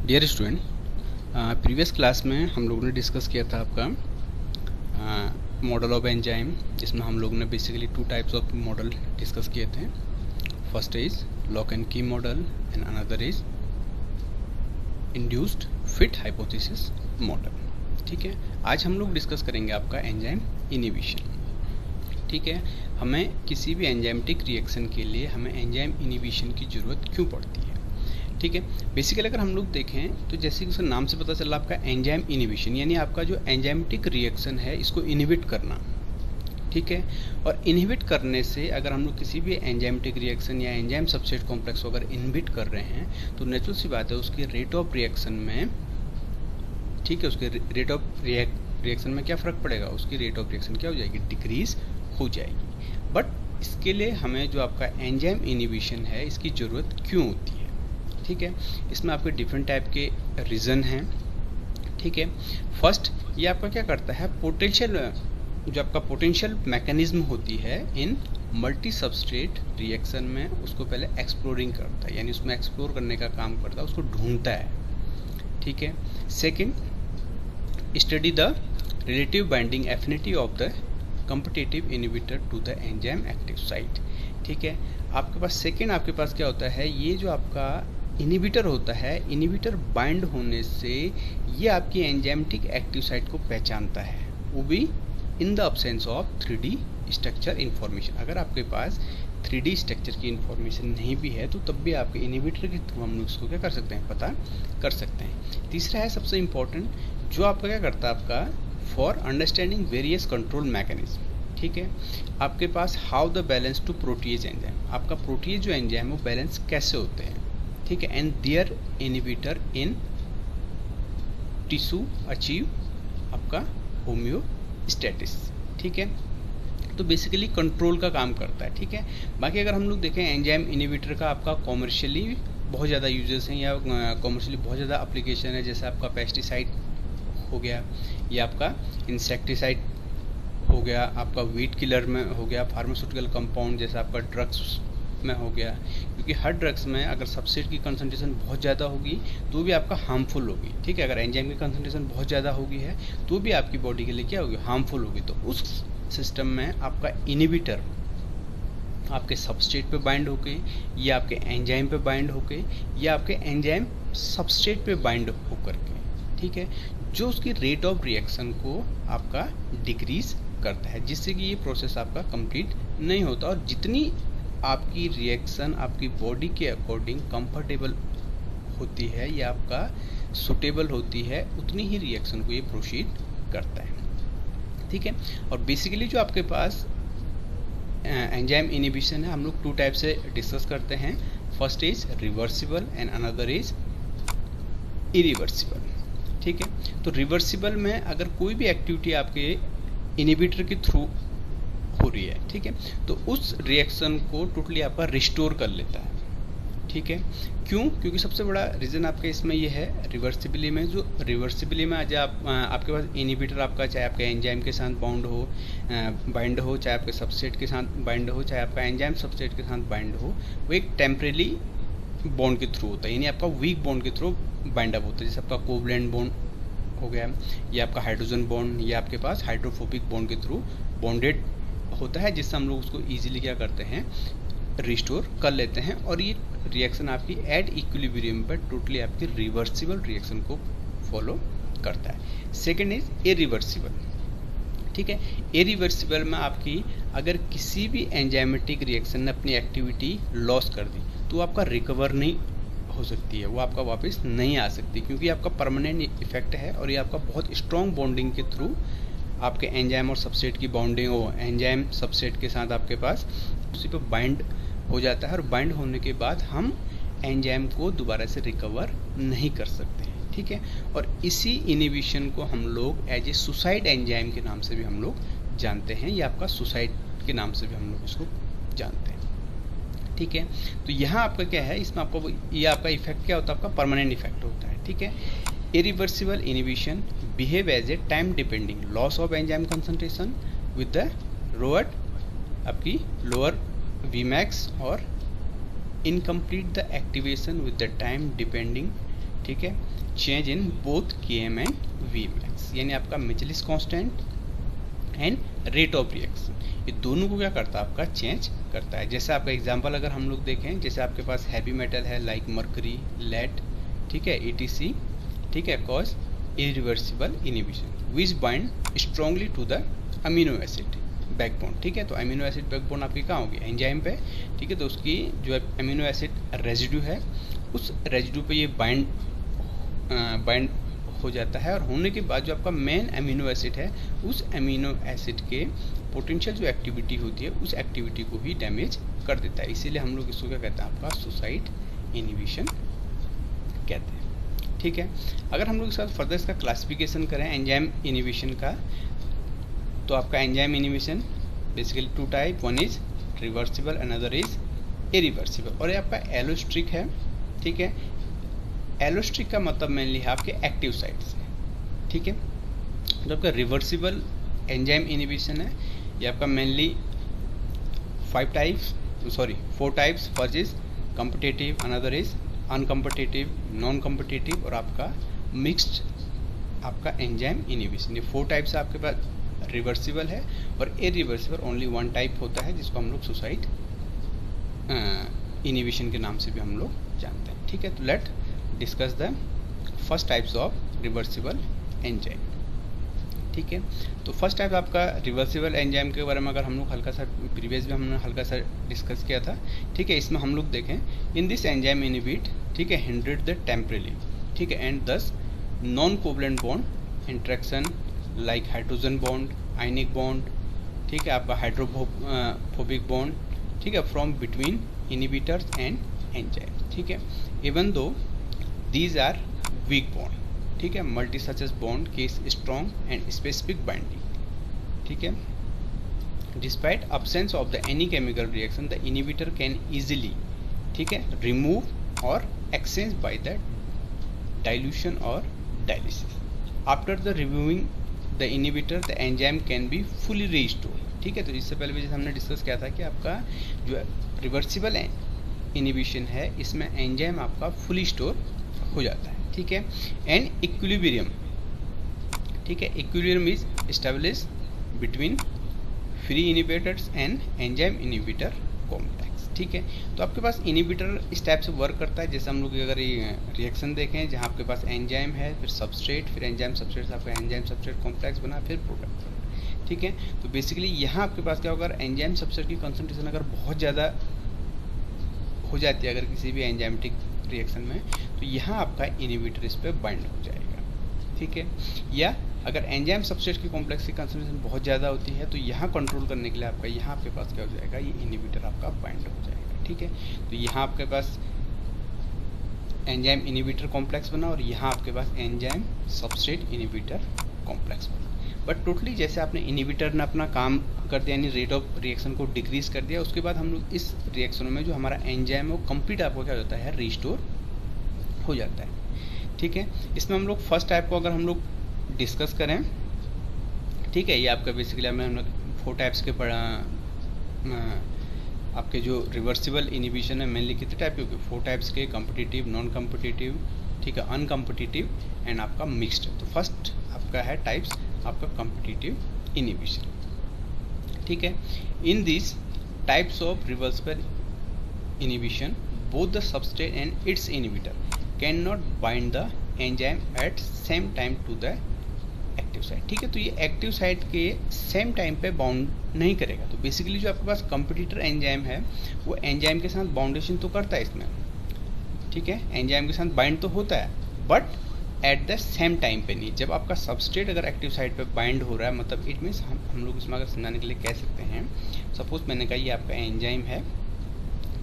Dear student, previous class में हम लोगों ने डिस्कस किया था आपका मॉडल ऑफ एंजाइम, जिसमें हम लोगों ने basically two types of model discuss किए थे। फर्स्ट इज लॉक एंड की model and another is induced fit hypothesis model. ठीक है, आज हम लोग डिस्कस करेंगे आपका एंजाइम इनिबिशन। ठीक है, हमें किसी भी एंजाइमेटिक रिएक्शन के लिए हमें एंजाइम इनिबिशन की ज़रूरत क्यों पड़ती है। ठीक है, बेसिकली अगर हम लोग देखें तो जैसे कि उसके नाम से पता चला आपका एंजाइम इनिबिशन, यानी आपका जो एंजाइमेटिक रिएक्शन है इसको इनिबिट करना। ठीक है, और इनहिबिट करने से अगर हम लोग किसी भी एंजाइमेटिक रिएक्शन या एंजाइम सबस्ट्रेट कॉम्प्लेक्स को अगर इनहिबिट कर रहे हैं तो नेचुरल सी बात है उसकी रेट ऑफ रिएक्शन में, ठीक है, उसके रेट ऑफ रिएक्शन में क्या फ़र्क पड़ेगा, उसकी रेट ऑफ रिएक्शन क्या हो जाएगी, डिक्रीज हो जाएगी। बट इसके लिए हमें जो आपका एंजाइम इनिबिशन है इसकी ज़रूरत क्यों होती है। ठीक है, इसमें आपके डिफरेंट टाइप के रीज़न हैं। ठीक है, फर्स्ट ये आपका क्या करता है, पोटेंशियल, जो आपका पोटेंशियल मैकेनिज्म होती है इन मल्टी सबस्ट्रेट रिएक्शन में, उसको पहले एक्सप्लोरिंग करता है, यानी उसमें एक्सप्लोर करने का काम करता है, उसको ढूंढता है। ठीक है, second, study the relative binding affinity of the competitive inhibitor to the enzyme active site. ठीक है, आपके पास सेकंड आपके पास क्या होता है, ये जो आपका इनहिबिटर होता है, इनहिबिटर बाइंड होने से ये आपकी एंजाइमेटिक एक्टिव साइट को पहचानता है, वो भी in the absence of 3D structure information. अगर आपके पास 3D स्ट्रक्चर की इन्फॉर्मेशन नहीं भी है तो तब भी आपके इनहिबिटर के थ्रू हम लोग उसको क्या कर सकते हैं, पता कर सकते हैं। तीसरा है सबसे इम्पोर्टेंट, जो आपका क्या करता है, आपका for understanding various control mechanism. ठीक है, आपके पास how the balance to protease enzyme, आपका प्रोटीएज जो एंजाइम वो बैलेंस कैसे होते हैं। ठीक है, and their inhibitor in tissue achieve आपका होम्योस्टेटिस। ठीक है, तो बेसिकली कंट्रोल का काम करता है। ठीक है, बाकी अगर हम लोग देखें एंजाइम इनहिबिटर का आपका कॉमर्शियली बहुत ज़्यादा यूजेस हैं या कॉमर्शियली बहुत ज़्यादा एप्लीकेशन है, जैसे आपका पेस्टिसाइड हो गया या आपका इंसेक्टिसाइड हो गया, आपका वीट किलर में हो गया, फार्मास्यूटिकल कंपाउंड जैसे आपका ड्रग्स में हो गया, क्योंकि हर ड्रग्स में अगर सबस्ट्रेट की कंसंट्रेशन बहुत ज़्यादा होगी तो भी आपका हार्मफुल होगी। ठीक है, अगर एंजाइम की कंसंट्रेशन बहुत ज़्यादा होगी है तो भी आपकी बॉडी के लिए क्या होगी, हार्मफुल होगी। तो उस सिस्टम में आपका इनहिबिटर आपके सबस्ट्रेट पे बाइंड होके या आपके एंजाइम पे बाइंड होके या आपके एंजाइम सबस्ट्रेट पे बाइंड होकर के, ठीक है, जो उसकी रेट ऑफ रिएक्शन को आपका डिक्रीज करता है, जिससे कि ये प्रोसेस आपका कंप्लीट नहीं होता, और जितनी आपकी रिएक्शन आपकी बॉडी के अकॉर्डिंग कंफर्टेबल होती है या आपका सुटेबल होती है उतनी ही रिएक्शन को ये प्रोसीड करता है। ठीक है, और बेसिकली जो आपके पास एंजाइम इनहिबिशन है हम लोग टू टाइप से डिस्कस करते हैं। First is reversible and another is irreversible. ठीक है, तो रिवर्सिबल में अगर कोई भी एक्टिविटी आपके इनहिबिटर के थ्रू हो रही है, ठीक है, तो उस रिएक्शन को टोटली आपका रिस्टोर कर लेता है। ठीक है, क्यों, क्योंकि सबसे बड़ा रीज़न आपका इसमें ये है रिवर्सिबली में, जो रिवर्सिबली में आज आपके पास इनहिबिटर आपका चाहे आपके एंजाइम के साथ बाइंड हो, चाहे आपके सबस्ट्रेट के साथ बाइंड हो, चाहे आपका एंजाइम सबस्ट्रेट के साथ बाइंड हो, वो एक टेम्परेरी बॉन्ड के थ्रू होता है, यानी आपका वीक बॉन्ड के थ्रू बाइंड अप होता है, जैसे आपका कोवलेंट बॉन्ड हो गया या आपका हाइड्रोजन बॉन्ड या आपके पास हाइड्रोफोबिक बॉन्ड के थ्रू बॉन्डेड होता है, जिससे हम लोग उसको इजीली क्या करते हैं, रिस्टोर कर लेते हैं, और ये रिएक्शन आपकी एट इक्विलिब्रियम पर टोटली आपकी रिवर्सिबल रिएक्शन को फॉलो करता है। Second is irreversible. ठीक है, इरिवर्सिबल में आपकी अगर किसी भी एंजाइमेटिक रिएक्शन ने अपनी एक्टिविटी लॉस कर दी तो आपका रिकवर नहीं हो सकती है, वो आपका वापस नहीं आ सकती, क्योंकि आपका परमानेंट इफेक्ट है और ये आपका बहुत स्ट्रॉन्ग बॉन्डिंग के थ्रू आपके एंजाइम और सबस्ट्रेट की बॉन्डिंग हो, एंजाइम सबस्ट्रेट के साथ आपके पास उसी पे बाइंड हो जाता है, और बाइंड होने के बाद हम एंजाइम को दोबारा से रिकवर नहीं कर सकते हैं। ठीक है, और इसी इनहिबिशन को हम लोग एज ए सुसाइड एंजाइम के नाम से भी हम लोग जानते हैं, या आपका सुसाइड के नाम से भी हम लोग इसको जानते हैं। ठीक है, तो यहाँ आपका क्या है, इसमें आपको ये आपका इफेक्ट क्या होता है, आपका परमानेंट इफेक्ट होता है। ठीक है, irreversible inhibition behave as a time depending loss of enzyme concentration with the lower आपकी lower Vmax और incomplete the activation with the time depending ठीक है, change in both Km and Vmax, यानी आपका Michaelis constant and rate of reaction, ये दोनों को क्या करता है, आपका चेंज करता है। जैसे आपका एग्जांपल अगर हम लोग देखें, जैसे आपके पास हैवी मेटल है लाइक मर्करी, लेड, ठीक है, ETC, ठीक है, cause irreversible inhibition which bind strongly to the amino acid backbone, ठीक है। तो अमीनो एसिड बैकबोन आपकी कहाँ होगी, एंजाइम पे, ठीक है। तो उसकी जो अमीनो एसिड रेजिड्यू है, उस रेजिड्यू पे ये बाइंड हो जाता है, और होने के बाद जो आपका मेन अमीनो एसिड है, उस अमीनो एसिड के पोटेंशियल जो एक्टिविटी होती है, उस एक्टिविटी को ही डैमेज कर देता है। इसीलिए हम लोग इसको क्या कहते हैं, आपका सुसाइड इनहिबिशन कहते हैं, ठीक है। अगर हम लोग इसका फर्दर इसका क्लासिफिकेशन करें एंजाइम इनहिबिशन का, तो आपका enzyme inhibition basically 2 type, one is reversible, another is irreversible, और ये आपका एलोस्ट्रिक है, ठीक है। एलोस्ट्रिक का मतलब मेनली है आपके एक्टिव साइट्स है, ठीक है। जो आपका रिवर्सिबल एंजाइम इनहिबिशन है, ये आपका mainly 4 types, first is competitive, another is uncompetitive, non competitive, और आपका मिक्स्ड आपका एंजाइम इनहिबिशन। ये 4 टाइप्स आपके पास रिवर्सिबल है, और इरिवर्सिबल ओनली 1 टाइप होता है, जिसको हम लोग सुसाइड इनहिबिशन के नाम से भी हम लोग जानते हैं, ठीक है। तो let discuss the first types of reversible enzyme, ठीक है। तो फर्स्ट टाइप आपका रिवर्सिबल एंजाइम के बारे में अगर हम लोग हल्का सा प्रीवियस भी हमने हल्का सा डिस्कस किया था, ठीक है। इसमें हम लोग देखें, इन दिस एंजाइम इनहिबिट, ठीक है, हिंड्रेड द टेम्परेली, ठीक है, एंड दस non covalent bond interaction like hydrogen bond, ionic bond, ठीक है, आपका हाइड्रोफोबिक बॉन्ड, ठीक है, from between inhibitors and enzyme, ठीक है। Even though these are weak bond, ठीक है, multi such bond case strong and specific binding, ठीक है। Despite absence of the any chemical reaction, the inhibitor can easily, ठीक है, remove or exchange by the dilution or dialysis. After the removing the inhibitor, the enzyme can be fully restored, ठीक है। तो इससे पहले भी जैसे हमने डिस्कस किया था कि आपका जो रिवर्सिबल इनहिबिशन है, इसमें एंजाइम आपका फुली स्टोर हो जाता है, ठीक है। एंड इक्विलिब्रियम, ठीक है, equilibrium is establish between free inhibitors and enzyme inhibitor complex, ठीक है। तो आपके पास इनहिबिटर इस टाइप से वर्क करता है, जैसे हम लोग अगर ये रिएक्शन देखें, जहां आपके पास एंजाइम है, फिर सबस्ट्रेट, फिर एंजाइम सबस्ट्रेट, आपका एंजाइम सबस्ट्रेट कॉम्प्लेक्स बना, फिर प्रोडक्ट, ठीक है। तो बेसिकली यहाँ आपके पास क्या होगा, एंजाइम सबस्ट्रेट की कंसंट्रेशन अगर बहुत ज़्यादा हो जाती है अगर किसी भी एंजाइमेटिक रिएक्शन में, तो यहाँ आपका इनहिबिटर इस पर बाइंड हो जाएगा, ठीक है। या अगर एंजाइम सबस्ट्रेट की कॉम्प्लेक्स की कंसंट्रेशन बहुत ज़्यादा होती है, तो यहाँ कंट्रोल करने के लिए आपका यहाँ आपके पास क्या हो जाएगा, ये इनहिबिटर आपका बाइंड हो जाएगा, ठीक है। तो यहाँ आपके पास एंजाइम इनहिबिटर कॉम्प्लेक्स बना, और यहाँ आपके पास एंजाइम सबस्ट्रेट इनहिबिटर कॉम्प्लेक्स बना। बट टोटली जैसे आपने इनहिबिटर ने अपना काम कर दिया, यानी रेट ऑफ रिएक्शन को डिक्रीज कर दिया, उसके बाद हम लोग इस रिएक्शन में जो हमारा एंजाइम है वो कंप्लीट आपको क्या हो जाता है, रिस्टोर हो जाता है, ठीक है। इसमें हम लोग फर्स्ट टाइप को अगर हम लोग डिस्कस करें, ठीक है, ये आपका बेसिकली हम लोग 4 टाइप्स के आपके जो रिवर्सिबल इनहिबिशन है मेनली कितने टाइप के होंगे, 4 टाइप्स के, कॉम्पिटिटिव, नॉन कॉम्पिटिटिव, ठीक है, अनकॉम्पिटिटिव एंड आपका मिक्स्ड। तो फर्स्ट आपका है टाइप्स आपका कॉम्पिटिटिव इनहिबिशन, ठीक है। In this types of reversible inhibition, both the substrate and its inhibitor cannot bind the enzyme at same time to the active site, ठीक है। तो ये एक्टिव साइट के सेम टाइम पे बाउंड नहीं करेगा। तो बेसिकली जो आपके पास कंपिटिटर एंजाइम है, वो एंजाइम के साथ बाउंडेशन तो करता है इसमें, ठीक है, एंजाइम के साथ बाइंड तो होता है, but at the same time पे नहीं। जब आपका सबस्ट्रेट अगर एक्टिव साइट पे बाइंड हो रहा है, मतलब इट मीन्स हम लोग इसमें अगर समझाने के लिए कह सकते हैं, सपोज मैंने कहा ये आपका एंजाइम है,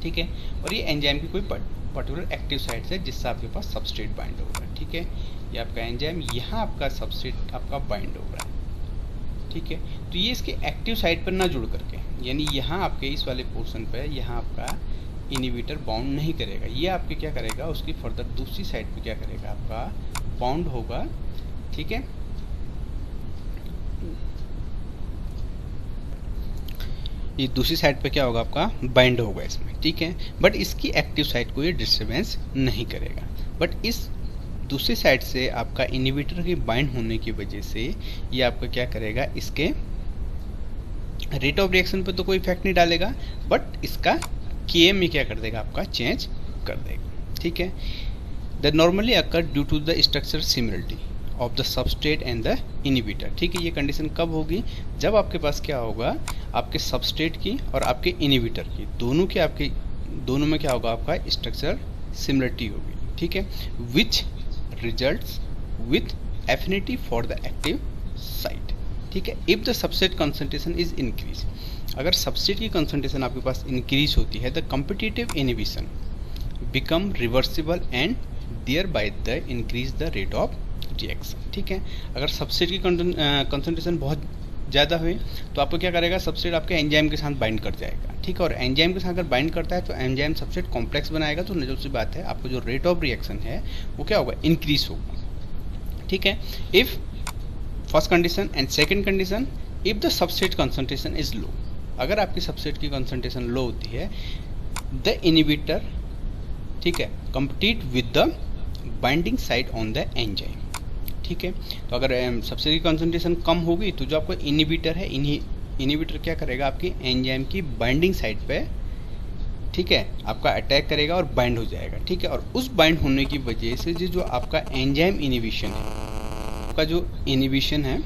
ठीक है, और ये एंजाइम की कोई पर्टिकुलर एक्टिव साइट है जिससे आपके पास सबस्ट्रेट बाइंड हो रहा है, ठीक है। ये आपका एंजाइम, यहाँ आपका सबस्ट्रेट आपका बाइंड हो रहा है, ठीक है। तो ये इसके एक्टिव साइट पर ना जुड़ करके, यानी यहाँ आपके इस वाले पोर्शन पे यहाँ आपका इनहिबिटर बाउंड नहीं करेगा, ये आपके क्या करेगा, उसकी फर्दर दूसरी साइड पे क्या करेगा, आपका बाउंड होगा, ठीक है। ये दूसरी साइड पे क्या होगा, आपका बाइंड होगा इसमें, ठीक है। बट इसकी एक्टिव साइट को ये डिस्टर्बेंस नहीं करेगा। बट इस दूसरी साइड से आपका इनहिबिटर के बाइंड होने की वजह से ये आपका क्या करेगा, इसके रेट ऑफ रिएक्शन पे तो कोई इफेक्ट नहीं डालेगा, बट इसका Km में क्या कर देगा, आपका चेंज कर देगा। ठीक है, the normally occur due to the structure similarity of the substrate and the inhibitor. ठीक है, ये कंडीशन कब होगी, जब आपके पास क्या होगा, आपके सबस्ट्रेट की और आपके इनहिबिटर की दोनों में क्या होगा, आपका स्ट्रक्चर सिमिलरिटी होगी। ठीक है, which results with affinity for the active site. ठीक है, if the substrate concentration is increase, अगर सबस्ट्रेट की कंसंट्रेशन आपके पास इंक्रीज होती है, the competitive inhibition become reversible and thereby the increase the rate of reaction. ठीक है, अगर सबस्ट्रेट की कंसंट्रेशन बहुत ज़्यादा हुई तो आपको क्या करेगा, सबस्ट्रेट आपके एंजाइम के साथ बाइंड कर जाएगा। ठीक है, और एंजाइम के साथ अगर बाइंड करता है तो एंजाइम सबस्ट्रेट कॉम्प्लेक्स बनाएगा, तो नेचुरल सी बात है आपको जो रेट ऑफ रिएक्शन है वो क्या होगा, इंक्रीज होगा। ठीक है, if first condition and second condition, if the substrate concentration is low, अगर आपकी सबस्ट्रेट की कंसंट्रेशन लो होती है, द इनहिबिटर, ठीक है, compete with the binding site on the enzyme. ठीक है, तो अगर सबस्ट्रेट की कंसंट्रेशन कम होगी तो जो आपका इनहिबिटर है, इनहिबिटर क्या करेगा, आपकी एंजाइम की बाइंडिंग साइट पे, ठीक है, आपका अटैक करेगा और बाइंड हो जाएगा। ठीक है, और उस बाइंड होने की वजह से जो आपका एंजाइम इनहिबिशन है, आपका जो इनहिबिशन है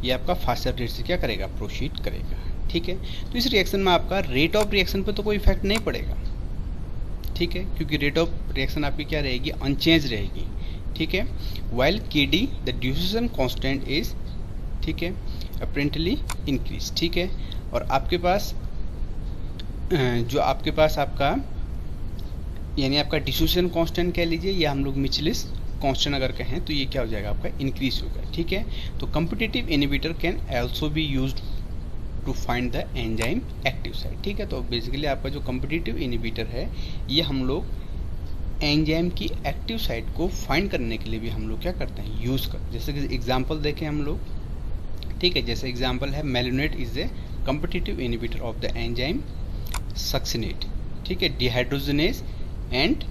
ये आपका फास्टर रेट से क्या करेगा, प्रोसीड करेगा। ठीक है, तो इस रिएक्शन में आपका रेट ऑफ रिएक्शन पे तो कोई इफेक्ट नहीं पड़ेगा। ठीक है, क्योंकि रेट ऑफ रिएक्शन आपकी क्या रहेगी, अनचेंज रहेगी। ठीक है, while Kd the diffusion constant is, ठीक है, अपेरेंटली इंक्रीज। ठीक है, और आपके पास आपका यानी आपका डिफ्यूजन कांस्टेंट कह लीजिए या हम लोग मिचलिस कांस्टेंट अगर कहें तो ये क्या हो जाएगा, आपका इंक्रीज होगा। ठीक है, तो competitive inhibitor can also be used to find the enzyme active site. ठीक है, तो बेसिकली आपका जो कॉम्पिटिटिव इनहिबिटर है ये हम लोग एंजाइम की एक्टिव साइट को फाइंड करने के लिए भी हम लोग क्या करते हैं, यूज़ करते हैं। जैसे कि एग्जांपल देखें हम लोग, ठीक है, जैसे एग्जांपल है malonate is a competitive inhibitor of the enzyme succinate. ठीक है, dehydrogenase and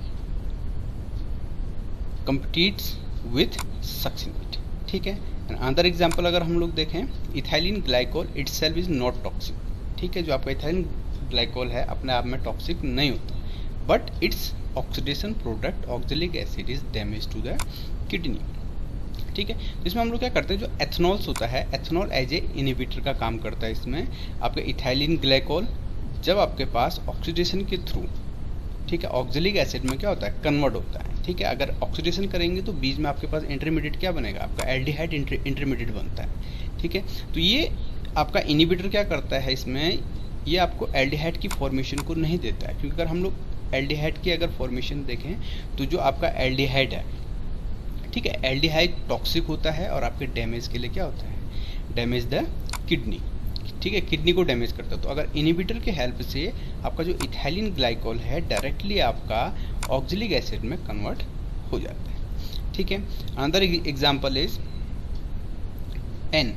competes with succinate. ठीक है, अनदर एग्जांपल अगर हम लोग देखें, ethylene glycol itself is not toxic. ठीक है, जो आपका इथाइलिन ग्लाइकोल है अपने आप में टॉक्सिक नहीं होता, but it's oxidation product oxalic acid is damage to the kidney. ठीक है, इसमें हम लोग क्या करते हैं, जो एथनॉल्स होता है, एथनॉल एज ए इनहिबिटर का काम करता है। इसमें आपका इथाइलिन ग्लाइकोल जब आपके पास ऑक्सीडेशन के थ्रू, ठीक है, ऑक्जेलिक एसिड में क्या होता है, कन्वर्ट होता है। ठीक है, अगर ऑक्सीडेशन करेंगे तो बीच में आपके पास इंटरमीडिएट क्या बनेगा, आपका एल्डिहाइड इंटरमीडिएट बनता है। ठीक है, तो ये आपका इनहिबिटर क्या करता है, इसमें ये आपको एल्डिहाइड की फॉर्मेशन को नहीं देता है, क्योंकि अगर हम लोग एल्डिहाइड की अगर फॉर्मेशन देखें तो जो आपका एल्डिहाइड है, ठीक है, एल्डिहाइड टॉक्सिक होता है और आपके डैमेज के लिए क्या होता है, डैमेज द किडनी। ठीक है, किडनी को डैमेज करता है। तो अगर इनहिबिटर के हेल्प से आपका जो इथाइलिन ग्लाइकोल है डायरेक्टली आपका ऑक्जेलिक एसिड में कन्वर्ट हो जाता है। ठीक है, अनदर एग्जांपल इज एन,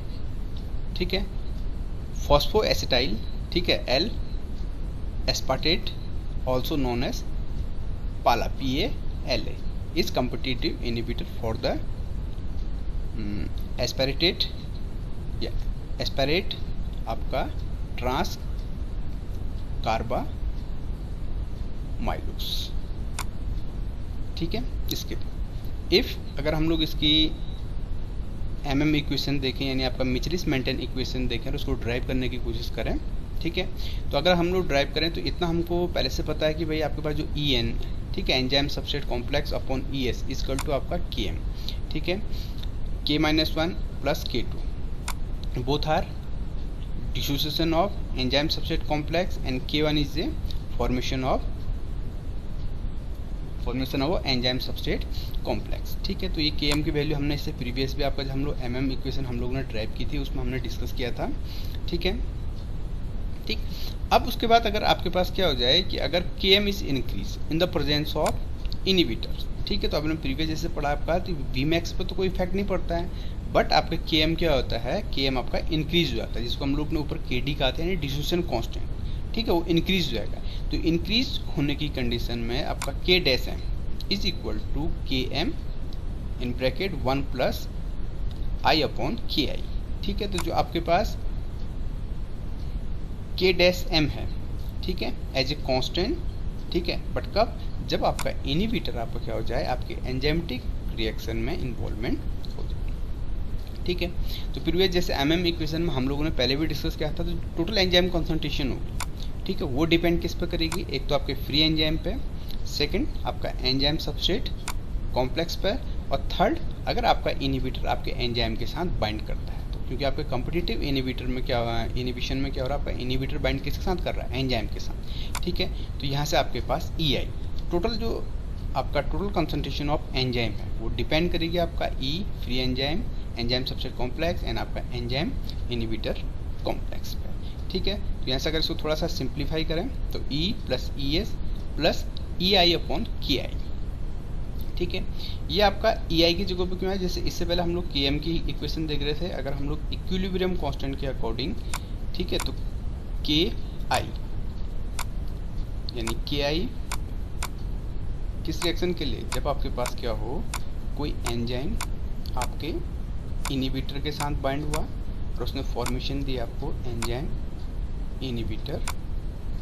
ठीक है, फॉस्फोएसिटाइल, ठीक है, L aspartate also known as PALA, PALA is competitive inhibitor for the aspartate आपका ट्रांस कार्बामाइलोस। ठीक है, इसके इफ अगर हम लोग इसकी MM इक्वेशन देखें, यानी आपका मिचलिस मेंटेन इक्वेशन देखें और उसको ड्राइव करने की कोशिश करें। ठीक है, तो अगर हम लोग ड्राइव करें तो इतना हमको पहले से पता है कि भाई आपके पास जो EN, ठीक है, enzyme substrate complex upon ES equal to आपका KM। ठीक है, K-1 plus K2 both are dissociation of enzyme substrate complex and K1 is a formation of enzyme substrate complex. ठीक है, तो ये Km की वैल्यू हमने इससे प्रीवियस भी आपका जो हम लोग MM इक्वेशन हम लोग ने ड्राइव की थी उसमें हमने डिस्कस किया था। ठीक है, ठीक, अब उसके बाद अगर आपके पास क्या हो जाए कि अगर Km is increase in the presence of inhibitor. ठीक है, तो आपने प्रीवियस जैसे पढ़ा आपका तो Vmax पे तो कोई इफेक्ट नहीं पड़ता है, बट आपका Km क्या होता है, Km आपका इंक्रीज हो जाता है, जिसको हम लोग ने ऊपर Kd कहा था, यानी डिफ्यूजन कांस्टेंट। ठीक है, वो इंक्रीज हो जाएगा। तो इंक्रीज होने की कंडीशन में आपका K dash M is equal to Km in bracket 1 plus I upon K I. ठीक है, तो जो आपके पास के डैश एम है, ठीक है, एज ए कांस्टेंट, ठीक है, बट कब, जब आपका इनहिबिटर आपका क्या हो जाए, आपके एंजाइमेटिक रिएक्शन में इन्वॉल्वमेंट हो जाए। ठीक है, तो फिर जैसे एमएम इक्वेशन में हम लोगों ने पहले भी डिस्कस किया था, तो टोटल एंजाइम कॉन्सेंट्रेशन होगी। ठीक है, वो डिपेंड किस पे करेगी, एक तो आपके फ्री एंजाइम पे, सेकंड आपका एंजाइम सबस्ट्रेट कॉम्प्लेक्स पे, और थर्ड अगर आपका इनहिबिटर आपके एंजाइम के साथ बाइंड करता है, तो क्योंकि आपके कॉम्पिटिटिव इनहिबिटर में क्या इनहिबिशन में क्या हो रहा है, आपका इनहिबिटर बाइंड किसके साथ कर रहा है, एंजाइम के साथ। ठीक है, तो यहाँ से आपके पास ई आई, टोटल जो आपका टोटल कंसंट्रेशन ऑफ एंजाइम है वो डिपेंड करेगी आपका E free enzyme, enzyme substrate complex and आपका एंजाइम इनहिबिटर कॉम्प्लेक्स पे। ठीक है, तो यहाँ से अगर इसको थोड़ा सा सिंप्लीफाई करें तो E plus E S plus E I upon K I. ठीक है, ये आपका ई आई की जगह पे क्यों है, जैसे इससे पहले हम लोग के एम की इक्वेशन देख रहे थे, अगर हम लोग इक्विलिब्रियम कांस्टेंट के अकॉर्डिंग, ठीक है, तो के आई यानी के आई किस रिएक्शन के लिए, जब आपके पास क्या हो, कोई एंजाइम आपके इनहिबिटर के साथ बाइंड हुआ और उसने फॉर्मेशन दी आपको एंजाइम इनहिबिटर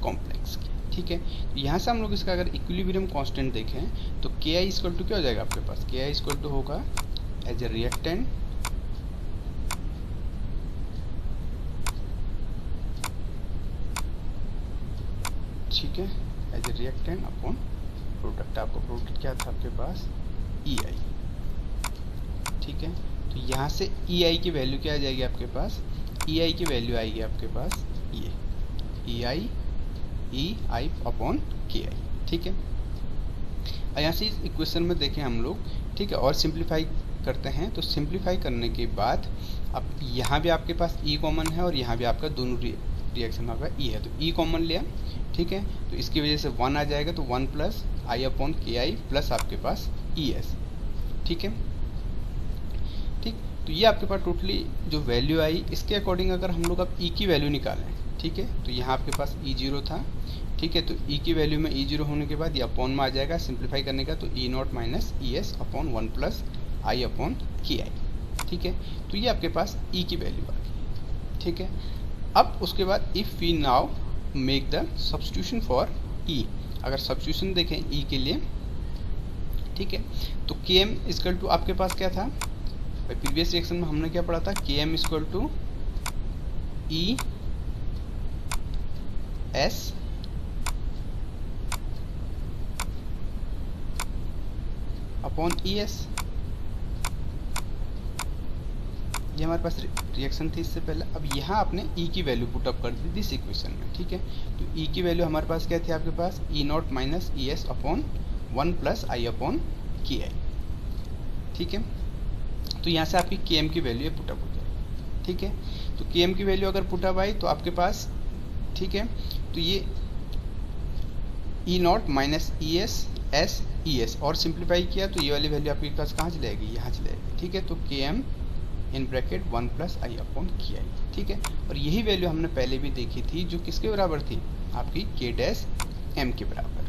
कॉम्प्लेक्स की। ठीक है, तो यहाँ से हम लोग इसका अगर इक्विलिब्रियम कांस्टेंट देखें तो के आई इक्वल टू क्या हो जाएगा आपके पास, के आई इक्वल टू होगा एज ए रिएक्टेंट ठीक है, as a reactant upon product. आपका प्रोडक्ट क्या था आपके पास, ई आई। ठीक है, तो यहाँ से ई आई की वैल्यू क्या आ जाएगी आपके पास, ई आई की वैल्यू आएगी आपके पास ये ई आई अपॉन के आई। ठीक है, और यहाँ से इस इक्वेशन में देखें हम लोग, ठीक है, और सिंप्लीफाई करते हैं, तो सिंप्लीफाई करने के बाद अब यहाँ भी आपके पास ई कॉमन है और यहाँ भी आपका दोनों रिएक्शन में आपका ई है, तो ई कॉमन लिया। ठीक है, तो इसकी वजह से 1 आ जाएगा, तो 1 plus I upon K I plus आपके पास ई एस। ठीक है, ठीक, तो ये आपके पास टोटली जो वैल्यू आई, इसके अकॉर्डिंग अगर हम लोग अब ई की वैल्यू निकालें, ठीक है, तो यहाँ आपके पास ई जीरो था। ठीक है, तो ई की वैल्यू में ई जीरो होने के बाद ये अपॉन में आ जाएगा, सिंप्लीफाई करने का तो E not minus E S upon 1 plus I upon K I. ठीक है, तो ये आपके पास ई की वैल्यू आ गई। ठीक है, अब उसके बाद if we now make the substitution for E, अगर सब्स्टिट्यूशन देखें ई के लिए, ठीक है, तो के एम इक्वल टू आपके पास क्या था, प्रीवियस रिएक्शन में हमने क्या पढ़ा था, K M equal to E S upon E S. ये हमारे पास रिएक्शन थी इससे पहले। अब यहाँ आपने ई की वैल्यू पुट अप कर दी दिस इक्वेशन में। ठीक है, तो ई की वैल्यू हमारे पास क्या थी आपके पास, E not minus E S upon 1 plus I upon K I. ठीक है, तो यहाँ से आपकी के एम की वैल्यू पुट अप हो जाएगी। ठीक है, तो के एम की वैल्यू अगर पुट अप आई तो आपके पास, ठीक है, तो ये E not minus E S S E S और सिंप्लीफाई किया तो ये वाली वैल्यू आपके पास कहाँ चली जाएगी, यहाँ चली जाएगी। ठीक है, तो K M in bracket 1 plus I upon K I. ठीक है, और यही वैल्यू हमने पहले भी देखी थी जो किसके बराबर थी, आपकी के डैश एम के बराबर।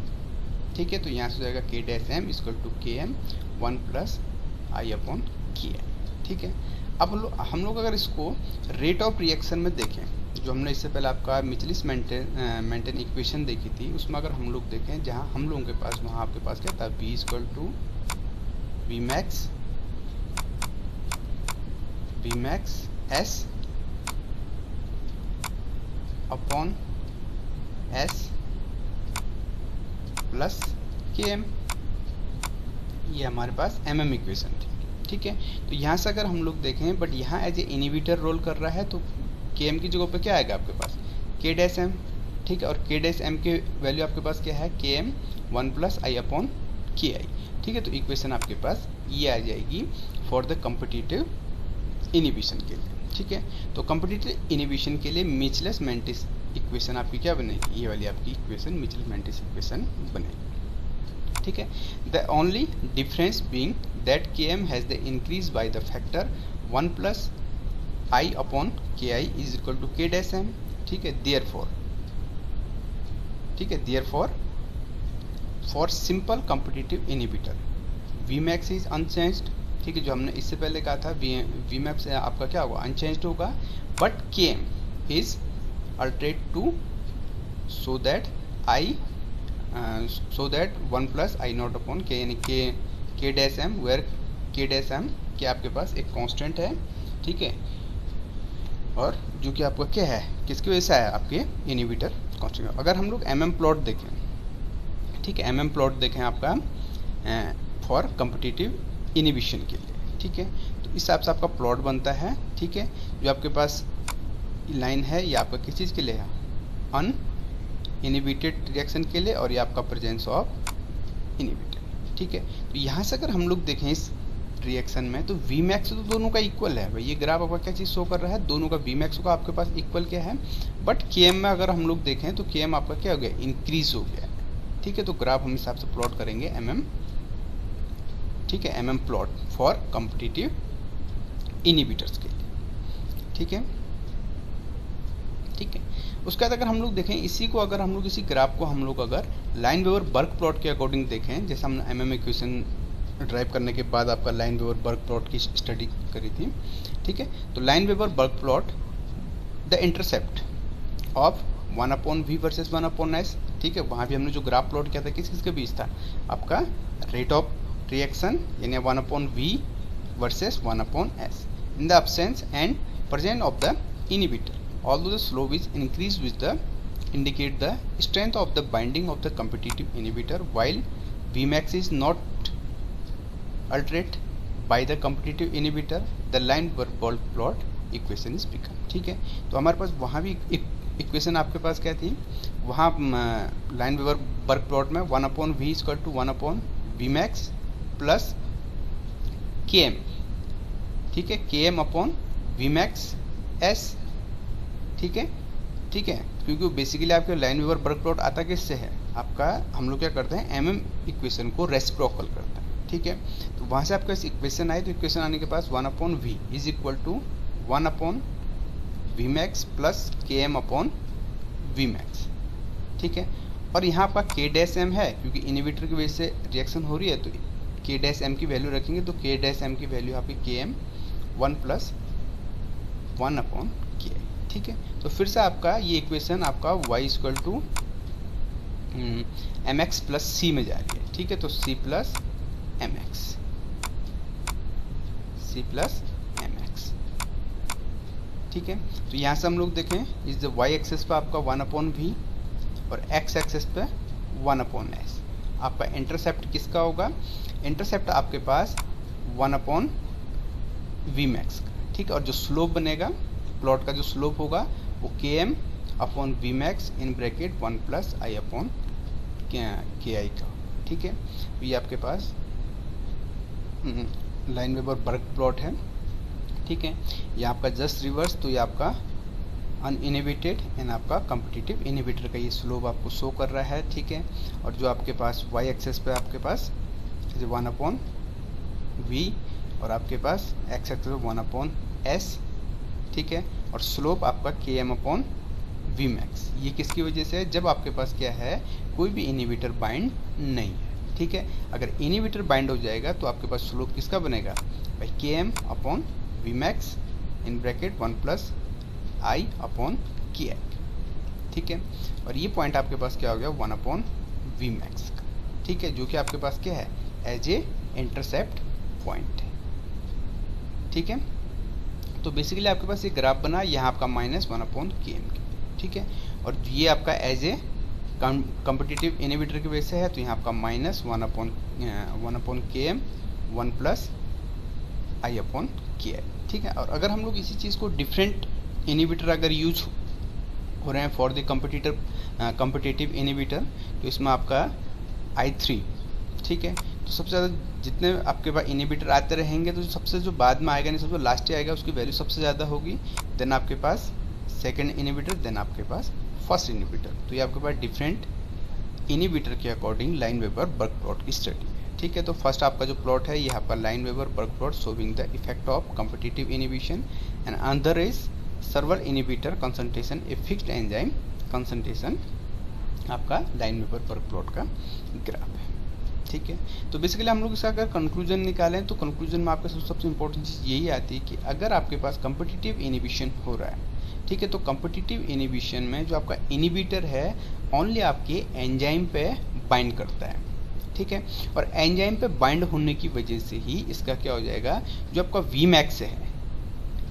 ठीक है, तो यहाँ से हो जाएगा के डैश एम इक्वल टू के M 1 plus I upon K I. ठीक है, अब हम लोग अगर इसको रेट ऑफ रिएक्शन में देखें, जो हमने इससे पहले आपका मिचलिस मेंटेन इक्वेशन देखी थी, उसमें अगर हम लोग देखें जहाँ हम लोगों के पास, वहाँ आपके पास क्या था, V equal to V max S upon S plus K M, ये हमारे पास एम एम इक्वेशन थी। ठीक है, तो यहाँ से अगर हम लोग देखें, बट यहाँ एज ए इनहिबिटर रोल कर रहा है, तो के एम की जगह पे क्या आएगा आपके पास, के डैश एम। ठीक है, और के डैश एम के वैल्यू आपके पास क्या है, के M 1 plus I upon K I. ठीक है, तो इक्वेशन आपके पास ये आ जाएगी फॉर द कॉम्पिटिटिव इनहिबिशन के लिए। ठीक है, तो कॉम्पिटिटिव इनहिबिशन के लिए मिचलेस मेंटिस इक्वेशन आपकी क्या बनेगी, ये वाली आपकी इक्वेशन मिचलेस मेंटिस इक्वेशन बनेगी। ठीक है, the only difference being that K M has the increase by the factor 1 plus I upon K I is equal to K dash M. ठीक है, देयरफॉर, ठीक है, therefore for simple competitive inhibitor V max is unchanged. ठीक है, जो हमने इससे पहले कहा था वी मैक्स आपका क्या होगा, अनचेंज्ड होगा, but K M is altered to so that one plus I naught upon K, यानी K dash M, where K dash M के आपके पास एक कांस्टेंट है, ठीक है, और जो कि आपका क्या है, किसकी वजह से आया, आपके इनहिबिटर कांस्टेंट। अगर हम लोग एम प्लॉट देखें, ठीक है, एम प्लॉट देखें आपका फॉर कॉम्पिटिटिव इनहिबिशन के लिए, ठीक है, तो इस हिसाब से आपका प्लॉट बनता है, ठीक है, जो आपके पास लाइन है ये आपका किस चीज़ के लिए है, अन इनहिबिटेड रिएक्शन के लिए, और ये आपका प्रेजेंस ऑफ इनहिबिटर, ठीक है। तो यहाँ से अगर हम लोग देखें इस रिएक्शन में, तो वी मैक्स तो दोनों का इक्वल है भाई, ये ग्राफ आपका क्या चीज़ शो कर रहा है, दोनों का वी मैक्स का आपके पास इक्वल क्या है, बट के एम में अगर हम लोग देखें तो के एम आपका क्या हो गया, इंक्रीज हो गया, ठीक है। तो ग्राफ हम हिसाब से प्लॉट करेंगे एम, ठीक है, M plot for competitive inhibitors के लिए, ठीक है, ठीक है। उसके बाद अगर हम लोग देखें इसी को, अगर हम लोग इसी ग्राफ को हम लोग अगर लाइन-वेवर-बर्क प्लॉट के अकॉर्डिंग देखें, जैसे हमने एम इक्वेशन ड्राइव करने के बाद आपका लाइन-वेवर-बर्क प्लॉट की स्टडी करी थी, ठीक है, तो Lineweaver Burk plot the intercept of 1/v versus 1/s, ठीक है, वहाँ भी हमने जो ग्राफ प्लॉट किया था किस किस के बीच था, आपका रेट ऑफ रिएक्शन यानी 1/v versus 1/s in the absence and presence of the inhibitor, although the slope is increased with the indicate the strength of the binding of the competitive inhibitor, while Vmax is not altered by the competitive inhibitor, the line bulk plot equation is become, ठीक है। तो हमारे पास वहाँ भी equation आपके पास क्या थी, वहाँ लाइन वेवर बर्क प्लॉट में 1/v equal to 1/Vmax plus Km, ठीक है, Km अपॉन Vmax S, ठीक है, ठीक है, क्योंकि बेसिकली आपके लाइन वेवर बर्क प्लॉट आता किससे है, आपका हम लोग क्या करते हैं एम इक्वेशन को रेसिप्रोकल करते हैं, ठीक है। तो वहाँ से आपका इक्वेशन आए, तो इक्वेशन आने के पास 1/v is equal to 1/Vmax plus Km upon Vmax, ठीक है, और यहाँ आपका K डैश M है, क्योंकि इनहिबिटर की वजह से रिएक्शन हो रही है, तो K डैश M की वैल्यू रखेंगे, तो K डैश M की वैल्यू आपकी Km 1 प्लस 1/Ki, ठीक है। तो फिर से आपका ये इक्वेशन आपका y equal to mx plus c में जा रही है, ठीक है, तो c प्लस mx, ठीक है। तो यहाँ से हम लोग देखें इस y एक्सेस पे आपका 1/v और x एक्सेस पे 1/s, आपका इंटरसेप्ट किसका होगा, इंटरसेप्ट आपके पास 1/Vmax, ठीक है, और जो स्लोप बनेगा प्लॉट का जो स्लोप होगा वो Km upon Vmax in bracket 1 plus i upon Ki का, ठीक है। तो ये आपके पास लाइन वेवर बर्क प्लॉट है, ठीक है, ये आपका जस्ट रिवर्स, तो ये आपका अनइनहिबिटेड एंड आपका कॉम्पिटिटिव इनहिबिटर का ये स्लोप आपको शो कर रहा है, ठीक है, और जो आपके पास y एक्सेस पे आपके पास 1/v और आपके पास x एक्सेस पे 1/s, ठीक है, और स्लोप आपका Km अपॉन Vmax, ये किसकी वजह से है, जब आपके पास क्या है कोई भी इनहिबिटर बाइंड नहीं है, ठीक है। अगर इनहिबिटर बाइंड हो जाएगा तो आपके पास स्लोप किसका बनेगा भाई, Km upon Vmax in bracket 1 plus i upon Ki, ठीक है, और ये पॉइंट आपके पास क्या हो गया 1/Vmax, ठीक है, जो कि आपके पास क्या है एज ए इंटरसेप्ट पॉइंट है, ठीक है। तो बेसिकली आपके पास एक ग्राफ बना, यहाँ आपका -1/Km, ठीक है, और ये आपका एज ए कॉम्पिटिटिव इनहिबिटर की वजह से है, तो यहाँ आपका -1/Km 1 plus i upon Ki, ठीक है। और अगर हम लोग इसी चीज़ को डिफरेंट इनहिबिटर अगर यूज हो रहे हैं फॉर द कॉम्पिटिटिव इनहिबिटर, तो इसमें आपका I3, ठीक है, तो सबसे ज़्यादा जितने आपके पास इनहिबिटर आते रहेंगे, तो सबसे जो बाद में आएगा नहीं सबसे लास्ट आएगा उसकी वैल्यू सबसे ज़्यादा होगी, देन आपके पास सेकंड इनहिबिटर, देन आपके पास फर्स्ट इनहिबिटर। तो ये आपके पास डिफरेंट इनहिबिटर के according Lineweaver Burk plot की स्टडी है, ठीक है। तो फर्स्ट आपका जो प्लॉट है ये आपका Lineweaver Burk plot showing the effect of competitive inhibition and another is several inhibitor concentration a fixed enzyme concentration, आपका लाइन वेवर बर्क प्लॉट का ग्राफ है, ठीक है। तो बेसिकली हम लोग इसका अगर कंक्लूजन निकालें तो कंक्लूजन में आपका सबसे इम्पोर्टेंट चीज़ यही आती है कि अगर आपके पास कॉम्पिटिटिव इनिबिशन हो रहा है, ठीक है, तो कॉम्पिटिटिव इनिबिशन में जो आपका इनिबिटर है ओनली आपके एंजाइम पे बाइंड करता है, ठीक है, और एंजाइम पे बाइंड होने की वजह से ही इसका क्या हो जाएगा, जो आपका Vmax है,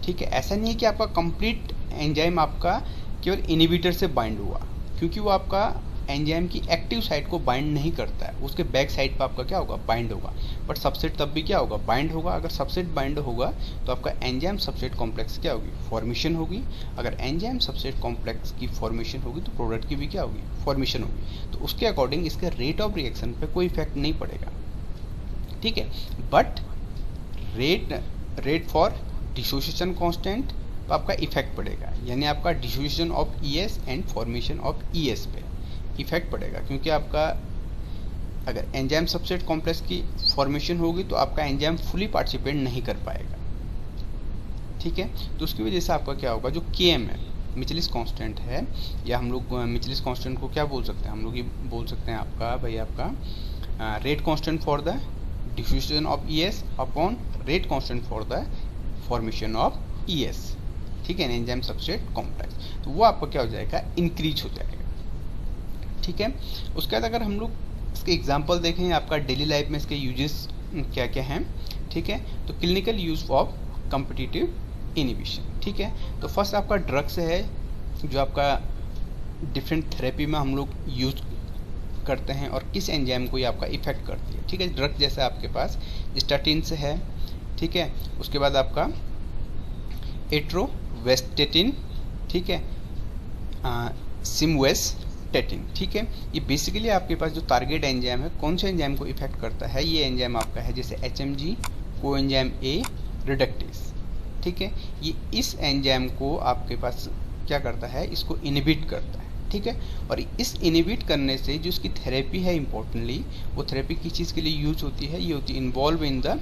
ठीक है, ऐसा नहीं है कि आपका कंप्लीट एंजाइम आपका केवल इनिबिटर से बाइंड हुआ, क्योंकि वो आपका एंजाइम की एक्टिव साइट को बाइंड नहीं करता है, उसके बैक साइड पर आपका क्या होगा, बाइंड होगा, बट सबसेट तब भी क्या होगा, बाइंड होगा। अगर सबसेट बाइंड होगा तो आपका एंजाइम सबसेट कॉम्प्लेक्स क्या होगी, फॉर्मेशन होगी। अगर एंजाइम सबसेट कॉम्प्लेक्स की फॉर्मेशन होगी तो प्रोडक्ट की भी क्या होगी, फॉर्मेशन होगी। तो उसके अकॉर्डिंग इसके रेट ऑफ रिएक्शन पे कोई इफेक्ट नहीं पड़ेगा, ठीक है, but rate for dissociation constant तो आपका इफेक्ट पड़ेगा, यानी आपका dissociation of ES and formation of ES पे इफेक्ट पड़ेगा, क्योंकि आपका अगर एंजाइम सबसेट कॉम्प्लेक्स की फॉर्मेशन होगी तो आपका एंजाइम फुली पार्टिसिपेट नहीं कर पाएगा, ठीक है। तो उसकी वजह से आपका क्या होगा, जो Km है, मिचेलिस कांस्टेंट है, या हम लोग मिचेलिस कांस्टेंट को क्या बोल सकते हैं, हम लोग ये बोल सकते हैं आपका भाई आपका rate constant for the diffusion of ES upon rate constant for the formation of ES, ठीक है, एंजाइम सबसेट कॉम्प्लेक्स। तो वो आपका क्या हो जाएगा, इंक्रीज हो जाएगा, ठीक है। उसके बाद अगर हम लोग इसके एग्जांपल देखें आपका डेली लाइफ में इसके यूजेस क्या क्या हैं, ठीक है, तो clinical use of competitive inhibition, ठीक है। तो फर्स्ट आपका ड्रग्स है जो आपका डिफरेंट थेरेपी में हम लोग यूज करते हैं और किस एंजाइम को ये आपका इफेक्ट करती है, ठीक है। ड्रग जैसे आपके पास स्टैटिन से है, ठीक है, उसके बाद आपका एट्रोवेस्टेटिन, ठीक है, सिमवेस्टेटिन, ठीक है। ये बेसिकली आपके पास जो टारगेट एंजाइम है, कौन से एंजाइम को इफेक्ट करता है, ये एंजाइम आपका है जैसे HMG कोएंजाइम A रिडक्टेस, ठीक है। ये इस एंजाइम को आपके पास क्या करता है, इसको इनहिबिट करता है, ठीक है। और इस इनहिबिट करने से जो इसकी थेरेपी है इंपॉर्टेंटली, वो थेरेपी किस चीज़ के लिए यूज होती है, ये होती है involve in the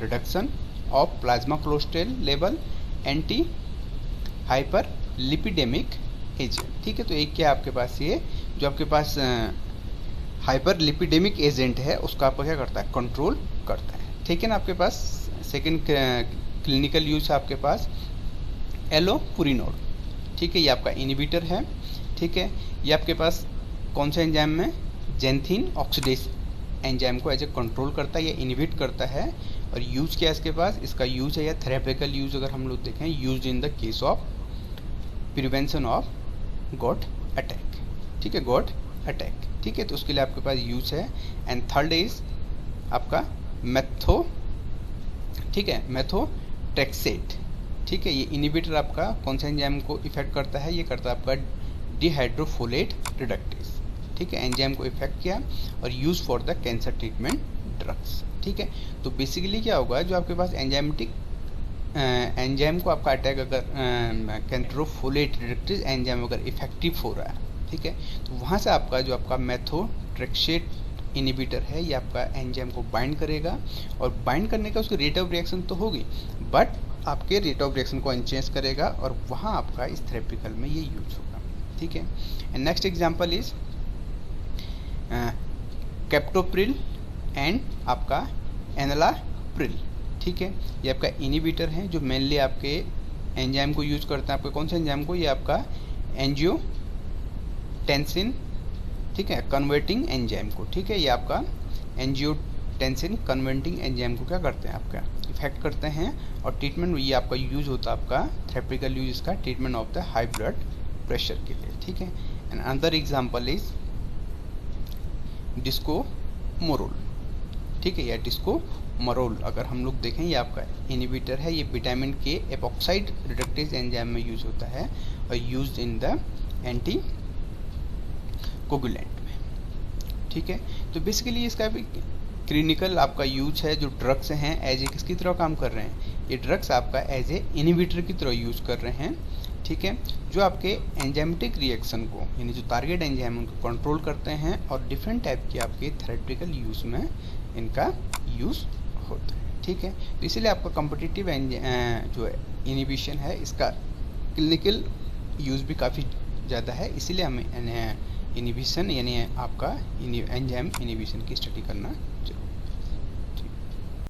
reduction of plasma cholesterol level anti hyper lipidaemic agent, ठीक है। तो एक क्या आपके पास ये जो आपके पास हाइपर लिपिडेमिक एजेंट है उसका आपका क्या करता है, कंट्रोल करता है, ठीक है ना। आपके पास सेकंड क्लिनिकल यूज है आपके पास एलोपुरिनोल, ठीक है, ये आपका इनहिबिटर है, ठीक है। ये आपके पास कौन से एंजाइम में, जेंथिन ऑक्सीडेज एंजाइम को एज ए कंट्रोल करता है या इनहिबिट करता है। और यूज क्या है इसके पास, इसका यूज है या थेरेपिकल यूज अगर हम लोग देखें, use in the case of prevention of got attack, ठीक है, गॉट अटैक, ठीक है। तो उसके लिए आपके पास यूज है। एंड थर्ड इज आपका मेथो, ठीक है, मेथोट्रेक्सेट, ठीक है। ये इनहिबिटर आपका कौन सा एंजाइम को इफेक्ट करता है, ये करता है आपका डिहाइड्रोफोलेट रिडक्टेस, ठीक है, एंजाइम को इफेक्ट किया और use for the cancer treatment drugs, ठीक है। तो बेसिकली क्या होगा, जो आपके पास एंजाइम को आपका अटैक अगर कैंसरोफोलेट रिडक्टेस एंजाइम अगर इफेक्टिव हो रहा है, ठीक है, तो वहाँ से आपका जो आपका मेथोट्रेक्सेट इनहिबिटर है ये आपका एंजाइम को बाइंड करेगा, और बाइंड करने का उसकी रेट ऑफ रिएक्शन तो होगी, बट आपके रेट ऑफ रिएक्शन को अनचेंज करेगा, और वहाँ आपका इस थेरेपिकल में ये यूज होगा, ठीक है। And next example is captopril and आपका एनालाप्रिल, ठीक है। ये आपका इनहिबिटर है जो मेनली आपके एंजाइम को यूज करता है, आपके कौन से एंजाइम को, ये आपका एंजियोटेंसिन, ठीक है, कन्वर्टिंग एंजाइम को, ठीक है। ये आपका एंजियोटेंसिन कन्वर्टिंग एंजाइम को क्या करते हैं, आपका इफेक्ट करते हैं। और ट्रीटमेंट ये आपका यूज होता है आपका थेरेपिकल यूज इसका treatment of the high blood pressure के लिए, ठीक है। एंड अनदर एग्जांपल इज डिस्कोमोरोल, ठीक है, या डिस्कोमोरोल अगर हम लोग देखें ये आपका इनहिबिटर है, ये विटामिन के एपॉक्साइड रिडक्टेज एंजाइम में यूज होता है और used in the anti coagulant में, ठीक है। तो बेसिकली इसका भी क्लिनिकल आपका यूज है, जो ड्रग्स हैं एज ए किसकी तरह काम कर रहे हैं, ये ड्रग्स आपका एज ए इनहिबिटर की तरह यूज कर रहे हैं, ठीक है, जो आपके एंजाइमेटिक रिएक्शन को यानी जो टारगेट एंजाइम उनको कंट्रोल करते हैं, और डिफरेंट टाइप के आपके थेरेपिकल यूज में इनका यूज होता है, ठीक है। तो इसीलिए आपका कॉम्पिटिटिव जो इनहिबिशन है इसका क्लिनिकल यूज भी काफ़ी ज़्यादा है, इसीलिए हमें इनिबिशन यानी आपका एंजाइम इनिबिशन की स्टडी करना जरूरी है।